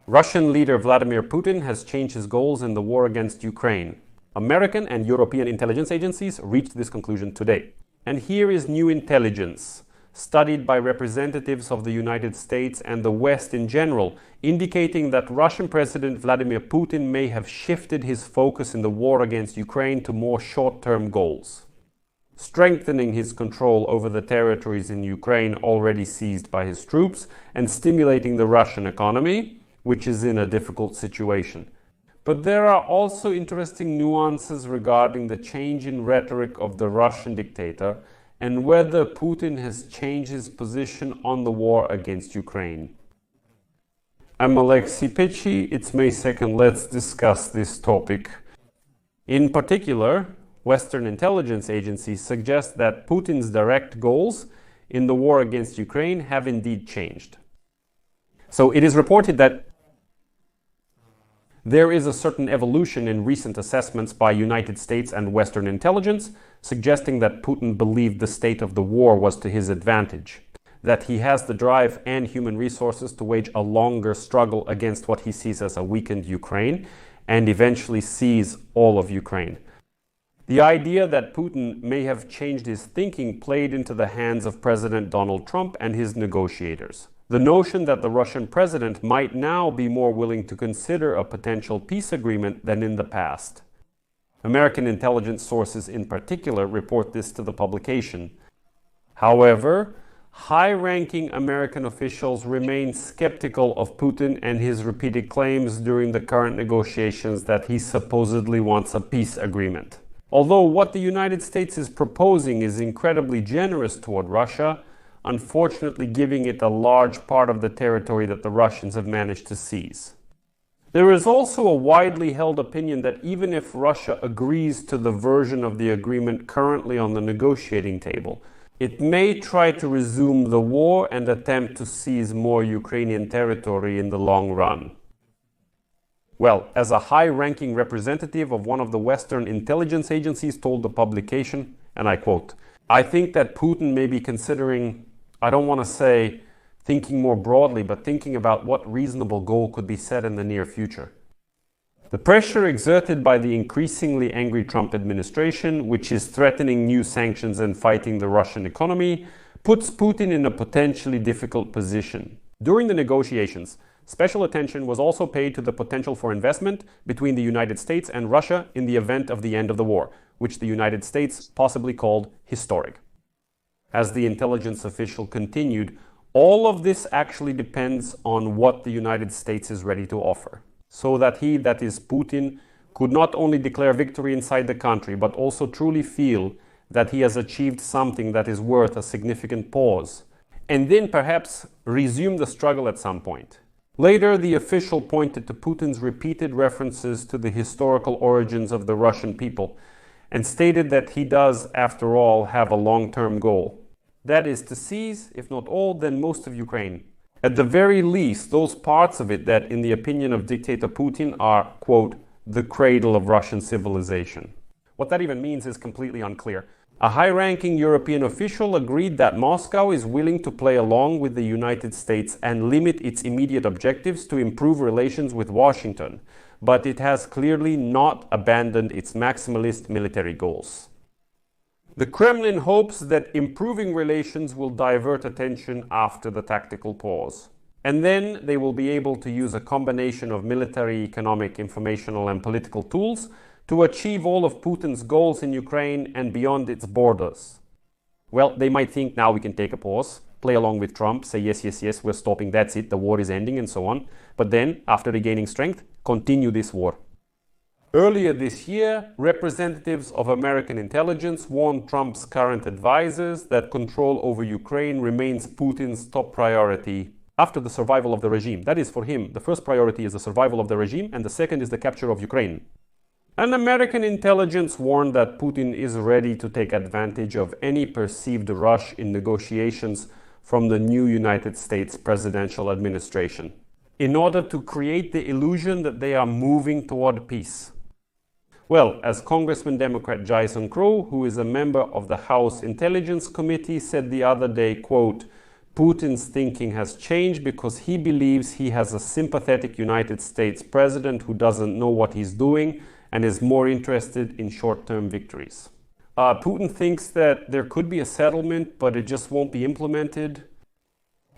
Russian leader Vladimir Putin has changed his goals in the war against Ukraine. American and European intelligence agencies reached this conclusion today. And here is new intelligence, studied by representatives of the United States and the West in general, indicating that Russian President Vladimir Putin may have shifted his focus in the war against Ukraine to more short-term goals, strengthening his control over the territories in Ukraine already seized by his troops and stimulating the Russian economy, which is in a difficult situation. But there are also interesting nuances regarding the change in rhetoric of the Russian dictator and whether Putin has changed his position on the war against Ukraine. I'm Alexei Pechi, it's May 2nd, let's discuss this topic. In particular, Western intelligence agencies suggest that Putin's direct goals in the war against Ukraine have indeed changed. So it is reported that there is a certain evolution in recent assessments by United States and Western intelligence, suggesting that Putin believed the state of the war was to his advantage, that he has the drive and human resources to wage a longer struggle against what he sees as a weakened Ukraine, and eventually seize all of Ukraine. The idea that Putin may have changed his thinking played into the hands of President Donald Trump and his negotiators. The notion that the Russian president might now be more willing to consider a potential peace agreement than in the past. American intelligence sources in particular report this to the publication. However, high-ranking American officials remain skeptical of Putin and his repeated claims during the current negotiations that he supposedly wants a peace agreement. Although what the United States is proposing is incredibly generous toward Russia, unfortunately giving it a large part of the territory that the Russians have managed to seize. There is also a widely held opinion that even if Russia agrees to the version of the agreement currently on the negotiating table, it may try to resume the war and attempt to seize more Ukrainian territory in the long run. Well, as a high-ranking representative of one of the Western intelligence agencies told the publication, and I quote, "I think that Putin may be considering, I don't want to say thinking more broadly, but thinking about what reasonable goal could be set in the near future. The pressure exerted by the increasingly angry Trump administration, which is threatening new sanctions and fighting the Russian economy, puts Putin in a potentially difficult position. During the negotiations, special attention was also paid to the potential for investment between the United States and Russia in the event of the end of the war, which the United States possibly called historic." As the intelligence official continued, all of this actually depends on what the United States is ready to offer, so that he, that is Putin, could not only declare victory inside the country, but also truly feel that he has achieved something that is worth a significant pause, and then perhaps resume the struggle at some point. Later, the official pointed to Putin's repeated references to the historical origins of the Russian people, and stated that he does, after all, have a long-term goal. That is to seize, if not all, then most of Ukraine. At the very least, those parts of it that, in the opinion of dictator Putin, are, quote, the cradle of Russian civilization. What that even means is completely unclear. A high-ranking European official agreed that Moscow is willing to play along with the United States and limit its immediate objectives to improve relations with Washington, but it has clearly not abandoned its maximalist military goals. The Kremlin hopes that improving relations will divert attention after the tactical pause. And then they will be able to use a combination of military, economic, informational, and political tools to achieve all of Putin's goals in Ukraine and beyond its borders. Well, they might think now we can take a pause, play along with Trump, say yes, yes, yes, we're stopping, that's it, the war is ending, and so on. But then, after regaining strength, continue this war. Earlier this year, representatives of American intelligence warned Trump's current advisors that control over Ukraine remains Putin's top priority after the survival of the regime. That is, for him, the first priority is the survival of the regime, and the second is the capture of Ukraine. And American intelligence warned that Putin is ready to take advantage of any perceived rush in negotiations from the new United States presidential administration, in order to create the illusion that they are moving toward peace. Well, as Congressman Democrat Jason Crow, who is a member of the House Intelligence Committee, said the other day, quote, Putin's thinking has changed because he believes he has a sympathetic United States president who doesn't know what he's doing and is more interested in short-term victories. Putin thinks that there could be a settlement, but it just won't be implemented.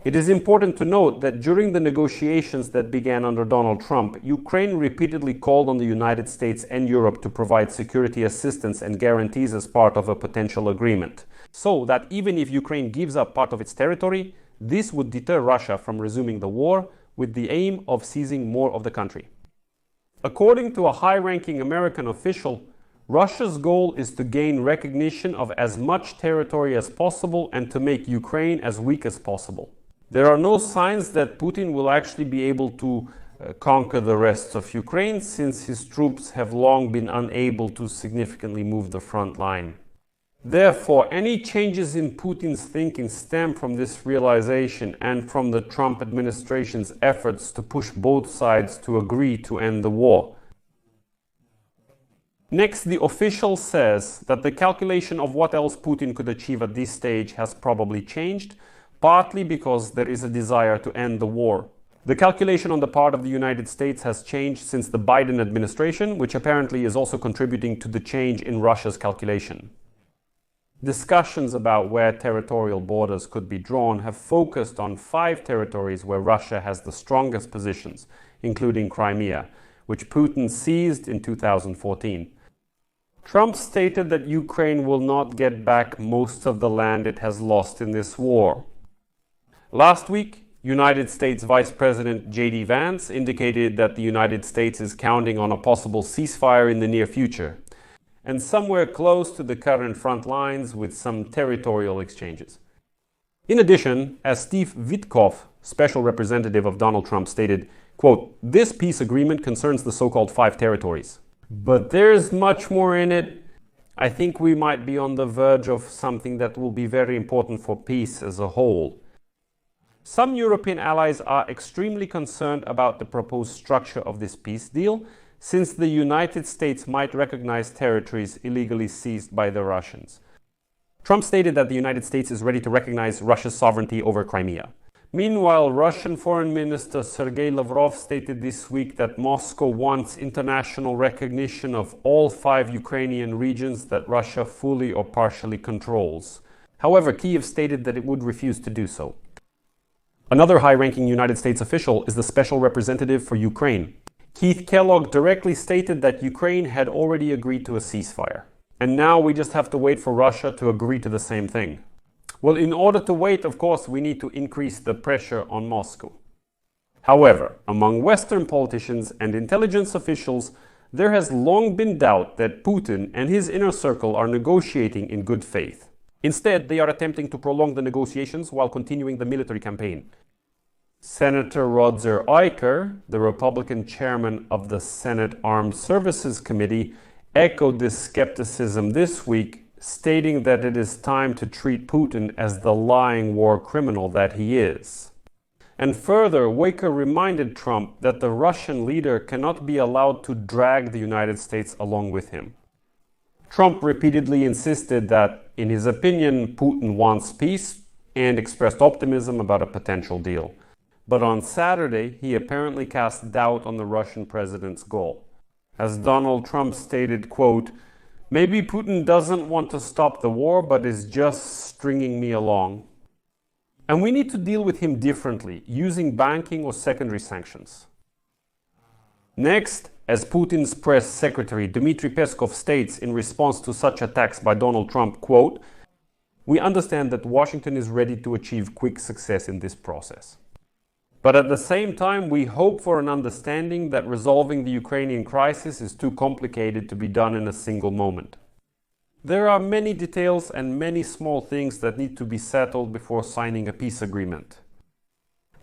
It is important to note that during the negotiations that began under Donald Trump, Ukraine repeatedly called on the United States and Europe to provide security assistance and guarantees as part of a potential agreement. So that even if Ukraine gives up part of its territory, this would deter Russia from resuming the war with the aim of seizing more of the country. According to a high-ranking American official, Russia's goal is to gain recognition of as much territory as possible and to make Ukraine as weak as possible. There are no signs that Putin will actually be able to conquer the rest of Ukraine, since his troops have long been unable to significantly move the front line. Therefore, any changes in Putin's thinking stem from this realization and from the Trump administration's efforts to push both sides to agree to end the war. Next, the official says that the calculation of what else Putin could achieve at this stage has probably changed, partly because there is a desire to end the war. The calculation on the part of the United States has changed since the Biden administration, which apparently is also contributing to the change in Russia's calculation. Discussions about where territorial borders could be drawn have focused on 5 territories where Russia has the strongest positions, including Crimea, which Putin seized in 2014. Trump stated that Ukraine will not get back most of the land it has lost in this war. Last week, United States Vice President J.D. Vance indicated that the United States is counting on a possible ceasefire in the near future, and somewhere close to the current front lines with some territorial exchanges. In addition, as Steve Witkoff, special representative of Donald Trump, stated, quote, "This peace agreement concerns the so-called 5 territories. But there's much more in it. I think we might be on the verge of something that will be very important for peace as a whole." Some European allies are extremely concerned about the proposed structure of this peace deal, since the United States might recognize territories illegally seized by the Russians. Trump stated that the United States is ready to recognize Russia's sovereignty over Crimea. Meanwhile, Russian Foreign Minister Sergei Lavrov stated this week that Moscow wants international recognition of all 5 Ukrainian regions that Russia fully or partially controls. However, Kyiv stated that it would refuse to do so. Another high-ranking United States official is the special representative for Ukraine. Keith Kellogg directly stated that Ukraine had already agreed to a ceasefire. And now we just have to wait for Russia to agree to the same thing. Well, in order to wait, of course, we need to increase the pressure on Moscow. However, among Western politicians and intelligence officials, there has long been doubt that Putin and his inner circle are negotiating in good faith. Instead, they are attempting to prolong the negotiations while continuing the military campaign. Senator Roger Aiker, the Republican chairman of the Senate Armed Services Committee, echoed this skepticism this week, stating that it is time to treat Putin as the lying war criminal that he is. And further, Aiker reminded Trump that the Russian leader cannot be allowed to drag the United States along with him. Trump repeatedly insisted that, in his opinion, Putin wants peace and expressed optimism about a potential deal. But on Saturday, he apparently cast doubt on the Russian president's goal. As Donald Trump stated, quote, "Maybe Putin doesn't want to stop the war, but is just stringing me along. And we need to deal with him differently, using banking or secondary sanctions." Next, as Putin's press secretary Dmitry Peskov states in response to such attacks by Donald Trump, quote, "We understand that Washington is ready to achieve quick success in this process. But at the same time, we hope for an understanding that resolving the Ukrainian crisis is too complicated to be done in a single moment. There are many details and many small things that need to be settled before signing a peace agreement."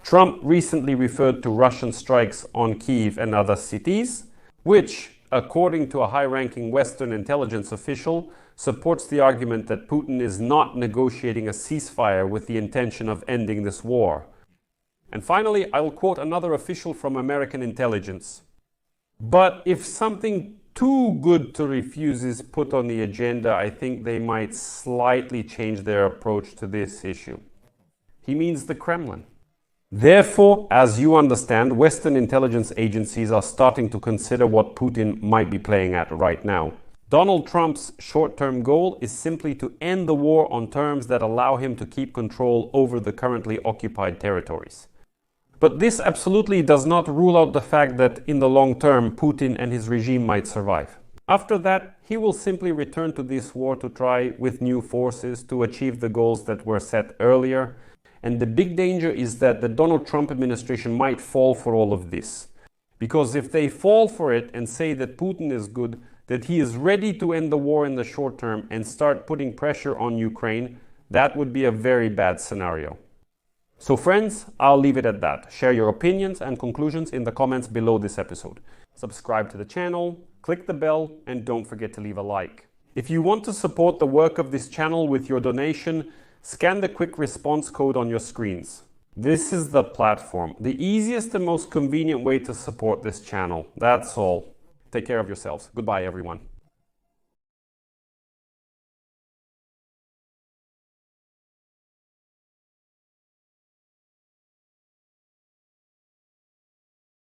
Trump recently referred to Russian strikes on Kyiv and other cities, which, according to a high-ranking Western intelligence official, supports the argument that Putin is not negotiating a ceasefire with the intention of ending this war. And finally, I'll quote another official from American intelligence. "But if something too good to refuse is put on the agenda, I think they might slightly change their approach to this issue." He means the Kremlin. Therefore, as you understand, Western intelligence agencies are starting to consider what Putin might be playing at right now. Donald Trump's short-term goal is simply to end the war on terms that allow him to keep control over the currently occupied territories. But this absolutely does not rule out the fact that in the long term, Putin and his regime might survive. After that, he will simply return to this war to try with new forces to achieve the goals that were set earlier. And the big danger is that the Donald Trump administration might fall for all of this. Because if they fall for it and say that Putin is good, that he is ready to end the war in the short term and start putting pressure on Ukraine, that would be a very bad scenario. So friends, I'll leave it at that. Share your opinions and conclusions in the comments below this episode. Subscribe to the channel, click the bell, and don't forget to leave a like. If you want to support the work of this channel with your donation, scan the quick response code on your screens. This is the platform, the easiest and most convenient way to support this channel. That's all. Take care of yourselves. Goodbye, everyone.